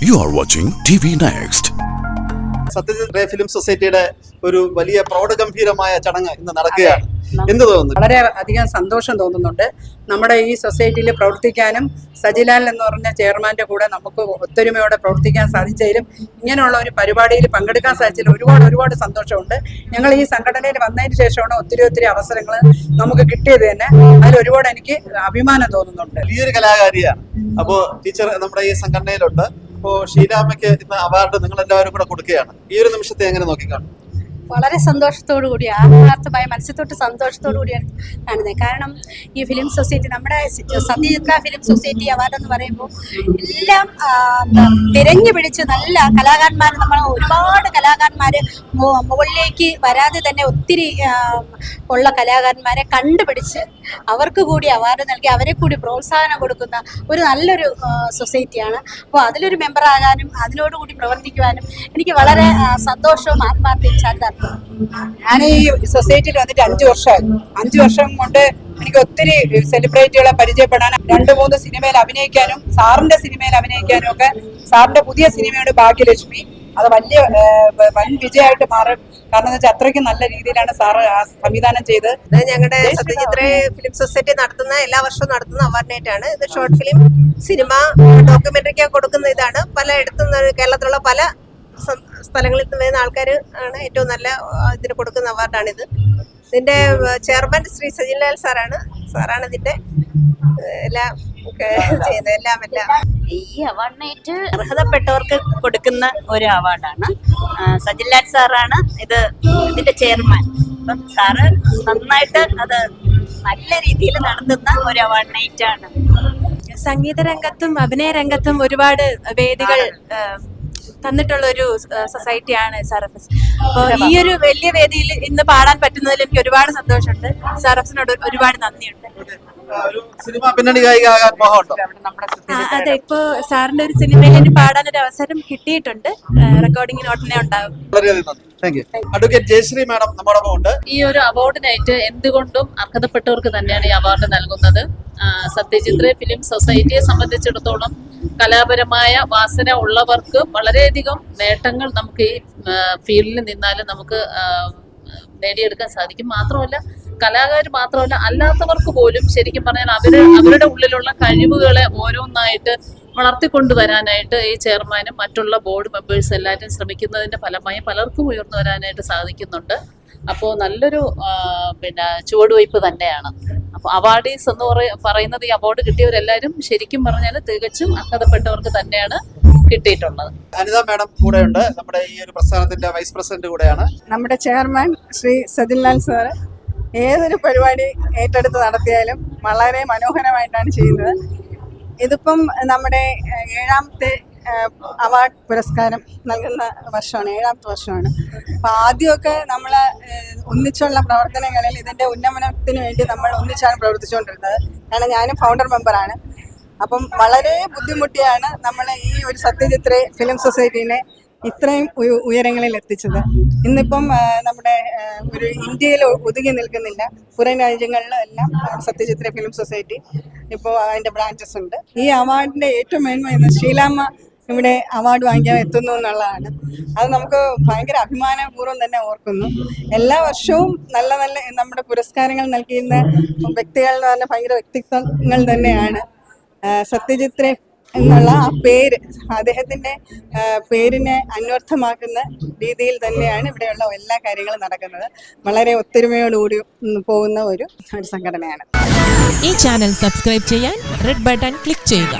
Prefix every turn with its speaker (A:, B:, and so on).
A: You are watching TV Next.
B: Satyajit Ray film സൊസൈറ്റിയുടെ ഒരു വലിയ പ്രൗഢഗംഭീരമായ ചടങ്ങ് ഇന്ന് നടക്കുകയാണ്. എന്ത് തോന്നുന്നു?
C: വളരെ അധികം സന്തോഷം തോന്നുന്നുണ്ട്. നമ്മുടെ ഈ സൊസൈറ്റിയിൽ പ്രവർത്തിക്കാനും സജിലാൽ എന്ന് പറഞ്ഞ ചെയർമാൻ്റെ കൂടെ നമുക്ക് ഒത്തൊരുമയോടെ പ്രവർത്തിക്കാൻ സാധിച്ചതിലും ഇങ്ങനെയുള്ള ഒരു പരിപാടിയിൽ പങ്കെടുക്കാൻ സാധിച്ചതിലും ഒരുപാട് സന്തോഷമുണ്ട്. ഞങ്ങൾ ഈ സംഘടനയിൽ വന്നതിന് ശേഷമാണ് ഒത്തിരി അവസരങ്ങൾ നമുക്ക് കിട്ടിയത് തന്നെ. അതിൽ ഒരുപാട് എനിക്ക് അഭിമാനം തോന്നുന്നുണ്ട്.
B: വലിയൊരു കലാകാരിയാണ്. അപ്പോൾ ടീച്ചർ നമ്മുടെ ഈ സംഘടനയിലുണ്ട്. അപ്പോൾ ഷീലാമ്മയ്ക്ക് ഇന്ന് അവാർഡ് നിങ്ങൾ എല്ലാവരും കൂടെ കൊടുക്കുകയാണ്. ഈ ഒരു നിമിഷത്തെ എങ്ങനെ നോക്കിക്കാണും?
D: വളരെ സന്തോഷത്തോടു കൂടി, ആത്മാർത്ഥമായ മനസ്സത്തോട്ട് സന്തോഷത്തോടു കൂടിയാണ് കാണുന്നത്. കാരണം ഈ ഫിലിം സൊസൈറ്റി, നമ്മുടെ Satyajit Ray film society award എന്ന് പറയുമ്പോൾ എല്ലാം തിരഞ്ഞു പിടിച്ച് നല്ല കലാകാരന്മാർ, നമ്മൾ ഒരുപാട് കലാകാരന്മാർ മുകളിലേക്ക് വരാതെ തന്നെ ഒത്തിരി ഉള്ള കലാകാരന്മാരെ കണ്ടുപിടിച്ച് അവർക്ക് കൂടി അവാർഡ് നൽകി അവരെ കൂടി പ്രോത്സാഹനം കൊടുക്കുന്ന ഒരു നല്ലൊരു സൊസൈറ്റിയാണ്. അപ്പോൾ അതിലൊരു മെമ്പറാകാനും അതിനോടുകൂടി പ്രവർത്തിക്കുവാനും എനിക്ക് വളരെ സന്തോഷവും ആത്മാർത്ഥയും.
C: ഞാൻ ഈ സൊസൈറ്റിയിൽ വന്നിട്ട് 5 വർഷമായി. 5 വർഷം കൊണ്ട് എനിക്ക് ഒത്തിരി സെലിബ്രിറ്റികളെ പരിചയപ്പെടാൻ, 2-3 സിനിമയിൽ അഭിനയിക്കാനും സാറിന്റെ സിനിമയിൽ അഭിനയിക്കാനും ഒക്കെ. സാറിന്റെ പുതിയ സിനിമയാണ് ഭാഗ്യലക്ഷ്മി. അത് വൻ വിജയമായിട്ട് മാറും. കാരണം എന്ന് വെച്ചാൽ അത്രയ്ക്ക് നല്ല രീതിയിലാണ് സാറ് സംവിധാനം ചെയ്ത്.
E: ഞങ്ങളുടെ സത്യജിത് റേ ഫിലിം സൊസൈറ്റി നടത്തുന്ന എല്ലാ വർഷവും നടത്തുന്ന അവാർഡ് നൈറ്റാണ് ഇത്. ഷോർട്ട് ഫിലിം, സിനിമ, ഡോക്യുമെന്ററിക്ക് കൊടുക്കുന്ന ഇതാണ്. പലയിടത്തും കേരളത്തിലുള്ള പല സ്ഥലങ്ങളിൽ നിന്ന് വരുന്ന ആൾക്കാർ ആണ് ഏറ്റവും നല്ല ഇതിന് കൊടുക്കുന്ന അവാർഡാണിത്. ഇതിന്റെ ചെയർമാൻ ശ്രീ സജിലാൽ സാറാണ് ഇതിന്റെ എല്ലാം ചെയ്യുന്നത്.
D: ഈ അവാർഡ് നൈറ്റ് അർഹതപ്പെട്ടവർക്ക് കൊടുക്കുന്ന ഒരു അവാർഡാണ്. സജിലാൽ സാറാണ് ഇതിന്റെ ചെയർമാൻ. അപ്പം സാറ് നന്നായിട്ട് അത് നല്ല രീതിയിൽ നടത്തുന്ന ഒരു അവാർഡ് നൈറ്റ് ആണ്.
F: സംഗീത രംഗത്തും അഭിനയ രംഗത്തും ഒരുപാട് വേദികൾ തന്നിട്ടുള്ള ഒരു സൊസൈറ്റിയാണ് SRFS. അപ്പോൾ ഈ ഒരു വലിയ വേദിയിൽ ഇന്ന് പാടാൻ പറ്റുന്നതിൽ എനിക്ക് ഒരുപാട് സന്തോഷമുണ്ട്. SRFSനോട് ഒരുപാട് നന്ദിയുണ്ട്. അതെ, ഇപ്പോ സാറിന്റെ ഒരു സിനിമയിൽ എനിക്ക് പാടാൻ ഒരു അവസരം കിട്ടിയിട്ടുണ്ട്. റെക്കോർഡിങ്ങിന് ഉടനെ ഉണ്ടാകും.
B: അഡ്വക്കേറ്റ് ജയശ്രീ മാഡം നമ്മോടൊപ്പം ഉണ്ട്.
G: ഈ ഒരു അവാർഡിനായിട്ട് എന്തുകൊണ്ടും അർഹതപ്പെട്ടവർക്ക് തന്നെയാണ് ഈ അവാർഡ് നൽകുന്നത്. സത്യജിത് റേ ഫിലിം സൊസൈറ്റിയെ സംബന്ധിച്ചിടത്തോളം കലാപരമായ വാസന ഉള്ളവർക്ക് വളരെയധികം നേട്ടങ്ങൾ നമുക്ക് ഈ ഫീൽഡിൽ നിന്നാലും നമുക്ക് നേടിയെടുക്കാൻ സാധിക്കും. മാത്രമല്ല കലാകാർ മാത്രമല്ല, അല്ലാത്തവർക്ക് പോലും ശരിക്കും പറഞ്ഞാൽ അവരുടെ ഉള്ളിലുള്ള കഴിവുകളെ ഓരോന്നായിട്ട് വളർത്തിക്കൊണ്ടുവരാനായിട്ട് ഈ ചെയർമാനും മറ്റുള്ള ബോർഡ് മെമ്പേഴ്സ് എല്ലാവരും ശ്രമിക്കുന്നതിന്റെ ഫലമായി പലർക്കും ഉയർന്നു വരാനായിട്ട് സാധിക്കുന്നുണ്ട്. അപ്പോൾ നല്ലൊരു ചുവടുവയ്പ് തന്നെയാണ്. അപ്പോൾ അവാർഡീസ് എന്ന് പറയുന്നത്, ഈ അവാർഡ് കിട്ടിയവരെല്ലാവരും ശരിക്കും പറഞ്ഞാൽ തികച്ചും അർഹതപ്പെട്ടവർക്ക് തന്നെയാണ് കിട്ടിയിട്ടുള്ളത്.
B: അനിത മാഡം കൂടെ ഉണ്ട്, നമ്മുടെ ഈ ഒരു പ്രസ്ഥാനത്തിന്റെ വൈസ് പ്രസിഡന്റ് കൂടെയാണ്.
C: നമ്മുടെ ചെയർമാൻ ശ്രീ സജിലാൽ സാർ ഏതൊരു പരിപാടി ഏറ്റെടുത്ത് നടത്തിയാലും വളരെ മനോഹരമായിട്ടാണ് ചെയ്യുന്നത്. ഇതിപ്പം നമ്മുടെ 7ാമത്തെ അവാർഡ് പുരസ്കാരം നൽകുന്ന വർഷമാണ്, 7ാമത്തെ വർഷമാണ്. അപ്പം ആദ്യമൊക്കെ നമ്മൾ ഒന്നിച്ചുള്ള പ്രവർത്തനങ്ങളിൽ ഇതിൻ്റെ ഉന്നമനത്തിന് വേണ്ടി നമ്മൾ ഒന്നിച്ചാണ് പ്രവർത്തിച്ചുകൊണ്ടിരുന്നത്. കാരണം ഞാനും ഫൗണ്ടർ മെമ്പറാണ്. അപ്പം വളരെ ബുദ്ധിമുട്ടിയാണ് നമ്മൾ ഈ ഒരു സത്യജിത് റേ ഫിലിം സൊസൈറ്റീനെ ഇത്രയും ഉയരങ്ങളിൽ എത്തിച്ചത്. ഇന്നിപ്പം നമ്മുടെ ഒരു ഇന്ത്യയിൽ ഒതുങ്ങി നിൽക്കുന്നില്ല, പുറം രാജ്യങ്ങളിലും എല്ലാം സത്യജിത് റേ ഫിലിം സൊസൈറ്റി ഇപ്പോൾ അതിൻ്റെ ബ്രാഞ്ചസ് ഉണ്ട്. ഈ അവാർഡിൻ്റെ ഏറ്റവും മേന്മ ഷീലാമ്മ ഇവിടെ അവാർഡ് വാങ്ങിക്കാൻ എത്തുന്നു എന്നുള്ളതാണ്. അത് നമുക്ക് ഭയങ്കര അഭിമാനപൂർവ്വം തന്നെ ഓർക്കുന്നു. എല്ലാ വർഷവും നല്ല നമ്മുടെ പുരസ്കാരങ്ങൾ നൽകുന്ന വ്യക്തികൾ എന്ന് പറഞ്ഞാൽ ഭയങ്കര വ്യക്തിത്വങ്ങൾ തന്നെയാണ്. സത്യജിത് റേ എന്നുള്ള ആ പേര്, അദ്ദേഹത്തിൻ്റെ പേരിനെ അന്വർത്ഥമാക്കുന്ന രീതിയിൽ തന്നെയാണ് ഇവിടെയുള്ള എല്ലാ കാര്യങ്ങളും നടക്കുന്നത്. വളരെ ഒത്തൊരുമയോടുകൂടി പോകുന്ന ഒരു സംഘടനയാണ്.
H: ഈ ചാനൽ സബ്സ്ക്രൈബ് ചെയ്യാൻ റെഡ് ബട്ടൺ ക്ലിക്ക് ചെയ്യുക.